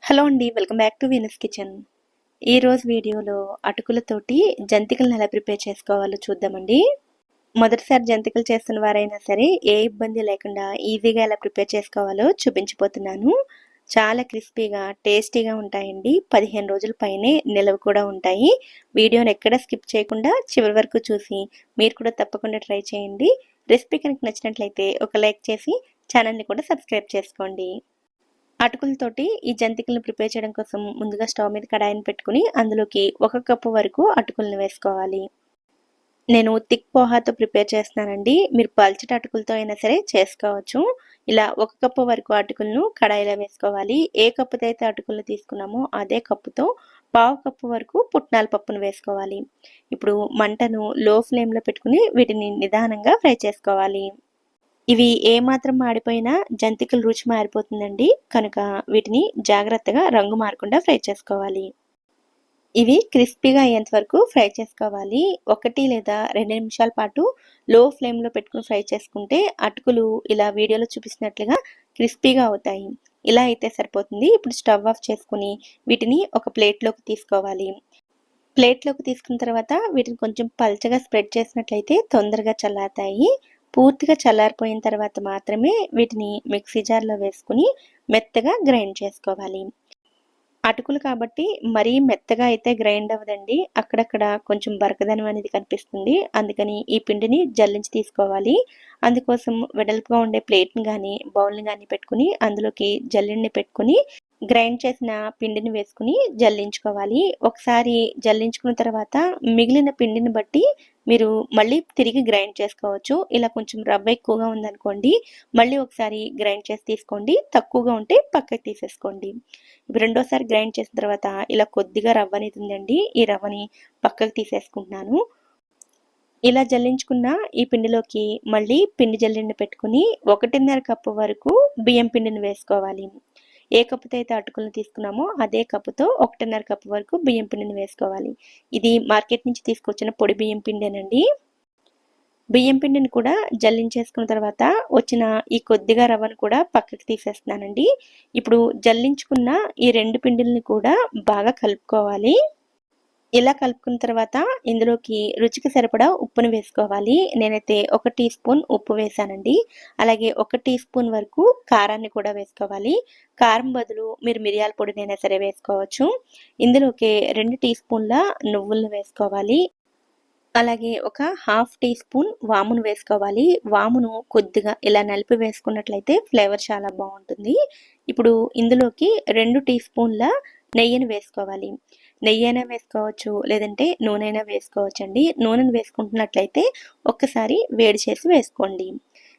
Hello అండి, welcome back to Venus kitchen. ఈరోజు వీడియోలో అటుకులతోటి జంతికలను ఎలా ప్రిపేర్ చేసుకోవాలో చూద్దామండి. మొదటిసారి జంతికలు చేస్తున్న వారైనా సరే ఏ ఇబ్బంది లేకుండా ఈజీగా ఎలా ప్రిపేర్ చేసుకోవాలో చూపించిపోతున్నాను. చాలా క్రిస్పీగా టేస్టీగా ఉంటాయండి. 15 రోజుల పైనే నిలవ కూడా ఉంటాయి. వీడియోని ఎక్కడ స్కిప్ చేయకుండా చివరి వరకు చూసి మీరు కూడా తప్పకుండా ట్రై చేయండి. రెసిపీ కనుక నచ్చినట్లయితే ఒక లైక్ చేసి ఛానల్ని కూడా సబ్స్క్రైబ్ చేసుకోండి. అటుకులతోటి ఈ జంతికలను ప్రిపేర్ చేయడం కోసం ముందుగా స్టవ్ మీద కడాయిని పెట్టుకుని అందులోకి 1 కప్పు వరకు అటుకులను వేసుకోవాలి. నేను థిక్ పోహాతో ప్రిపేర్ చేస్తున్నానండి. మీరు పల్చటి అటుకులతో అయినా సరే చేసుకోవచ్చు. ఇలా 1 కప్పు వరకు అటుకులను కడాయిలో వేసుకోవాలి. ఏ కప్పుతో అయితే అటుకులను తీసుకున్నామో అదే కప్పుతో 1/2 కప్పు వరకు పుట్నాల పప్పును వేసుకోవాలి. ఇప్పుడు మంటను లో ఫ్లేమ్లో పెట్టుకుని వీటిని నిదానంగా ఫ్రై చేసుకోవాలి. ఇవి ఏమాత్రం మాడిపోయినా జంతికల రుచి మారిపోతుందండి. కనుక వీటిని జాగ్రత్తగా రంగు మారకుండా ఫ్రై చేసుకోవాలి. ఇవి క్రిస్పీగా అయ్యేంత వరకు ఫ్రై చేసుకోవాలి. 1 లేదా 2 నిమిషాల పాటు లో ఫ్లేమ్లో పెట్టుకుని ఫ్రై చేసుకుంటే అటుకులు ఇలా వీడియోలో చూపిస్తున్నట్లుగా క్రిస్పీగా అవుతాయి. ఇలా అయితే సరిపోతుంది. ఇప్పుడు స్టవ్ ఆఫ్ చేసుకుని వీటిని ఒక ప్లేట్లోకి తీసుకోవాలి. ప్లేట్లోకి తీసుకున్న తర్వాత వీటిని కొంచెం పల్చగా స్ప్రెడ్ చేసినట్లయితే తొందరగా చల్లారుతాయి. పూర్తిగా చల్లారిపోయిన తర్వాత మాత్రమే వీటిని మిక్సీ జార్లో వేసుకుని మెత్తగా గ్రైండ్ చేసుకోవాలి. అటుకులు కాబట్టి మరీ మెత్తగా అయితే గ్రైండ్ అవ్వదండి. అక్కడక్కడ కొంచెం బరకదనం అనేది కనిపిస్తుంది. అందుకని ఈ పిండిని జల్లించి తీసుకోవాలి. అందుకోసం వెడల్పుగా ఉండే ప్లేట్ని కానీ బౌల్ని కానీ పెట్టుకుని అందులోకి జల్లెడని పెట్టుకుని గ్రైండ్ చేసిన పిండిని వేసుకుని జల్లించుకోవాలి. ఒకసారి జల్లించుకున్న తర్వాత మిగిలిన పిండిని బట్టి మీరు మళ్ళీ తిరిగి గ్రైండ్ చేసుకోవచ్చు. ఇలా కొంచెం రవ్వ ఎక్కువగా ఉందనుకోండి, మళ్ళీ ఒకసారి గ్రైండ్ చేసి తీసుకోండి. తక్కువగా ఉంటే పక్కకి తీసేసుకోండి. ఇప్పుడు రెండోసారి గ్రైండ్ చేసిన తర్వాత ఇలా కొద్దిగా రవ్వ అనేది ఉందండి. ఈ రవ్వని పక్కకు తీసేసుకుంటున్నాను. ఇలా జల్లించుకున్న ఈ పిండిలోకి మళ్ళీ పిండి జల్లెడని పెట్టుకుని 1.5 కప్పు వరకు బియ్యం పిండిని వేసుకోవాలి. ఏ కప్పుతో అయితే అటుకులను తీసుకున్నామో అదే కప్పుతో 1.5 కప్పు వరకు బియ్యం పిండిని వేసుకోవాలి. ఇది మార్కెట్ నుంచి తీసుకొచ్చిన పొడి బియ్యం పిండేనండి. బియ్యం పిండిని కూడా జల్లించేసుకున్న తర్వాత వచ్చిన ఈ కొద్దిగా రవ్వను కూడా పక్కకి తీసేస్తున్నానండి. ఇప్పుడు జల్లించుకున్న ఈ 2 పిండిల్ని కూడా బాగా కలుపుకోవాలి. ఇలా కలుపుకున్న తర్వాత ఇందులోకి రుచికి సరిపడా ఉప్పును వేసుకోవాలి. నేనైతే 1 టీ స్పూన్ ఉప్పు వేసానండి. అలాగే 1 టీ స్పూన్ వరకు కారాన్ని కూడా వేసుకోవాలి. కారం బదులు మీరు మిరియాల పొడినైనా సరే వేసుకోవచ్చు. ఇందులోకి 2 టీ స్పూన్ల నువ్వులను వేసుకోవాలి. అలాగే ఒక 1/2 టీ స్పూన్ వామును వేసుకోవాలి. వామును కొద్దిగా ఇలా నలిపి వేసుకున్నట్లయితే ఫ్లేవర్ చాలా బాగుంటుంది. ఇప్పుడు ఇందులోకి 2 టీ స్పూన్ల నెయ్యిని వేసుకోవాలి. నెయ్యి అయినా వేసుకోవచ్చు, లేదంటే నూనె అయినా వేసుకోవచ్చు అండి. నూనెను వేసుకుంటున్నట్లయితే ఒక్కసారి వేడి చేసి వేసుకోండి.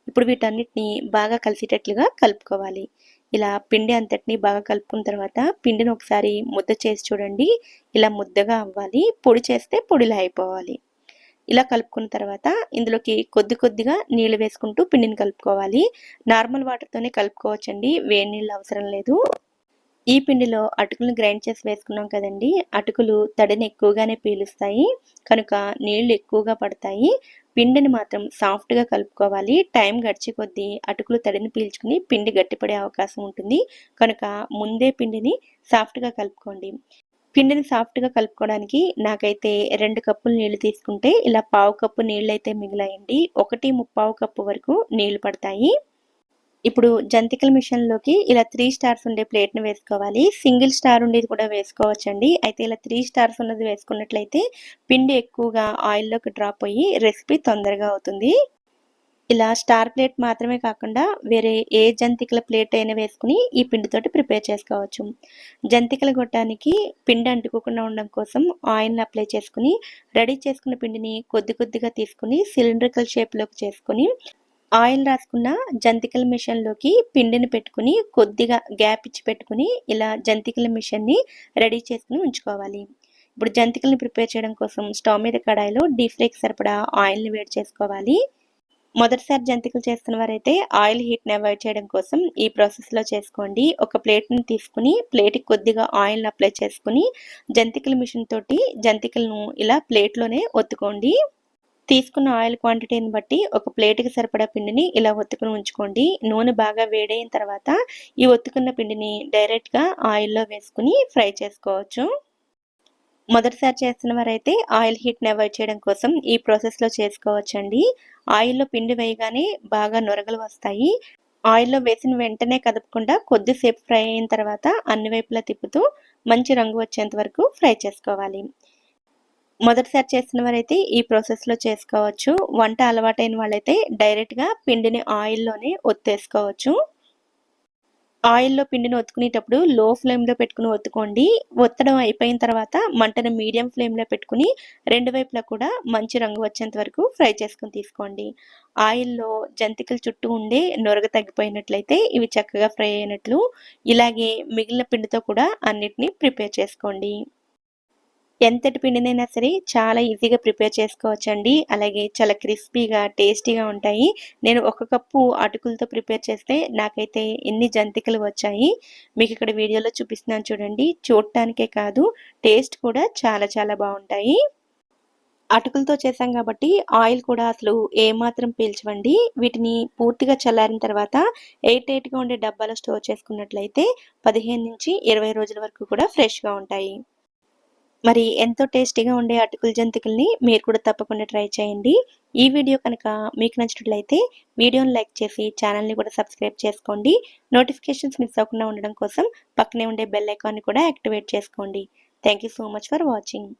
ఇప్పుడు వీటన్నిటిని బాగా కలిసేటట్లుగా కలుపుకోవాలి. ఇలా పిండి అంతటిని బాగా కలుపుకున్న తర్వాత పిండిని ఒకసారి ముద్ద చేసి చూడండి. ఇలా ముద్దగా అవ్వాలి. పొడి చేస్తే పొడిలా అయిపోవాలి. ఇలా కలుపుకున్న తర్వాత ఇందులోకి కొద్దిగా నీళ్ళు వేసుకుంటూ పిండిని కలుపుకోవాలి. నార్మల్ వాటర్తోనే కలుపుకోవచ్చండి, వేడి నీళ్ళు అవసరం లేదు. ఈ పిండిలో అటుకులను గ్రైండ్ చేసి వేసుకున్నాం కదండి, అటుకులు తడిని ఎక్కువగానే పీలుస్తాయి. కనుక నీళ్లు ఎక్కువగా పడతాయి. పిండిని మాత్రం సాఫ్ట్గా కలుపుకోవాలి. టైం గడిచే కొద్దీ అటుకులు తడిని పీల్చుకుని పిండి గట్టిపడే అవకాశం ఉంటుంది. కనుక ముందే పిండిని సాఫ్ట్గా కలుపుకోండి. పిండిని సాఫ్ట్గా కలుపుకోవడానికి నాకైతే 2 కప్పులు నీళ్లు తీసుకుంటే ఇలా 1/2 కప్పు నీళ్ళు అయితే మిగిలాయండి. 1.75 కప్పు వరకు నీళ్లు పడతాయి. ఇప్పుడు జంతికల మిషన్లోకి ఇలా 3 స్టార్స్ ఉండే ప్లేట్ని వేసుకోవాలి. సింగిల్ స్టార్ ఉండేది కూడా వేసుకోవచ్చండి. అయితే ఇలా 3 స్టార్స్ ఉన్నది వేసుకున్నట్లయితే పిండి ఎక్కువగా ఆయిల్లోకి డ్రాప్ అయ్యి రెసిపీ తొందరగా అవుతుంది. ఇలా స్టార్ ప్లేట్ మాత్రమే కాకుండా వేరే ఏ జంతికల ప్లేట్ అయినా వేసుకుని ఈ పిండితోటి ప్రిపేర్ చేసుకోవచ్చు. జంతికల గొట్టానికి పిండి అంటుకోకుండా ఉండడం కోసం ఆయిల్ని అప్లై చేసుకుని రెడీ చేసుకున్న పిండిని కొద్దిగా తీసుకుని సిలిండ్రికల్ షేప్లోకి చేసుకుని ఆయిల్ రాసుకున్న జంతికల మిషన్లోకి పిండిని పెట్టుకుని కొద్దిగా గ్యాప్ ఇచ్చి పెట్టుకుని ఇలా జంతికల మిషన్ని రెడీ చేసుకుని ఉంచుకోవాలి. ఇప్పుడు జంతికల్ని ప్రిపేర్ చేయడం కోసం స్టవ్ మీద కడాయిలో డీప్ ఫ్రైకి సరిపడా ఆయిల్ని వేడి చేసుకోవాలి. మొదటిసారి జంతికలు చేస్తున్న వారైతే ఆయిల్ హీట్ని అవాయిడ్ చేయడం కోసం ఈ ప్రాసెస్లో చేసుకోండి. ఒక ప్లేట్ని తీసుకుని ప్లేట్కి కొద్దిగా ఆయిల్ని అప్లై చేసుకుని జంతికల మిషన్ తోటి జంతికలను ఇలా ప్లేట్లోనే ఒత్తుకోండి. తీసుకున్న ఆయిల్ క్వాంటిటీని బట్టి ఒక ప్లేట్‌కి సరిపడా పిండిని ఇలా ఒత్తుకొని ఉంచుకోండి. నూనె బాగా వేడైన తర్వాత ఈ ఒత్తుకున్న పిండిని డైరెక్ట్‌గా ఆయిల్‌లో వేసుకొని ఫ్రై చేసుకోవచ్చు. మొదటిసారి చేస్తున్న వారైతే ఆయిల్ హీట్‌ని అవాయిడ్ చేయడం కోసం ఈ ప్రాసెస్‌లో చేసుకోవచ్చండి. ఆయిల్‌లో పిండి వేయగానే బాగా నురగలు వస్తాయి. ఆయిల్‌లో వేసిన వెంటనే కదపకుండా కొద్దిసేపు ఫ్రై అయిన తర్వాత అన్ని వైపులా తిప్పుతూ మంచి రంగు వచ్చేంత వరకు ఫ్రై చేసుకోవాలి. మొదటిసారి చేస్తున్న వారైతే ఈ ప్రాసెస్‌లో చేసుకోవచ్చు. వంట అలవాటైన వాళ్ళైతే డైరెక్ట్‌గా పిండిని ఆయిల్‌లోనే ఒత్తేసుకోవచ్చు. ఆయిల్‌లో పిండిని ఒత్తుకునేటప్పుడు లో ఫ్లేమ్‌లో పెట్టుకొని ఒత్తుకోండి. ఒత్తడం అయిపోయిన తర్వాత మంటను మీడియం ఫ్లేమ్‌లో పెట్టుకొని రెండు వైపులా కూడా మంచి రంగు వచ్చేంత వరకు ఫ్రై చేసుకొని తీసుకోండి. ఆయిల్‌లో జంతికల చుట్టూ ఉండే నురగ తగ్గిపోయినట్లయితే ఇవి చక్కగా ఫ్రై అయినట్లు. ఇలాగే మిగిలిన పిండితో కూడా అన్నిటిని ప్రిపేర్ చేసుకోండి. ఎంతటి పిండినైనా సరే చాలా ఈజీగా ప్రిపేర్ చేసుకోవచ్చండి. అలాగే చాలా క్రిస్పీగా, టేస్టీగా ఉంటాయి. నేను ఒక కప్పు అటుకులతో ప్రిపేర్ చేస్తే నాకైతే ఎన్ని జంతికలు వచ్చాయి. మీకిక్కడ వీడియోలో చూపిస్తున్నాను చూడండి. చూడటానికే కాదు టేస్ట్ కూడా చాలా చాలా బావుంటాయి. అటుకులతో చేశాం కాబట్టి ఆయిల్ కూడా అసలు ఏమాత్రం పీల్చవండి. వీటిని పూర్తిగా చల్లారిన తర్వాత ఎయిర్ టైట్‌గా ఉండే డబ్బాలో స్టోర్ చేసుకున్నట్లయితే 15-20 రోజుల వరకు కూడా ఫ్రెష్‌గా ఉంటాయి. మరి ఎంతో టేస్టీగా ఉండే అటుకుల జంతికల్ని మీరు కూడా తప్పకుండా ట్రై చేయండి. ఈ వీడియో కనుక మీకు నచ్చినట్లయితే వీడియోని లైక్ చేసి ఛానల్‌ని కూడా సబ్స్క్రైబ్ చేసుకోండి. నోటిఫికేషన్స్ మిస్ అవ్వకుండా ఉండడం కోసం పక్కనే ఉండే బెల్ ఐకాన్‌ని కూడా యాక్టివేట్ చేసుకోండి. Thank you so much for watching.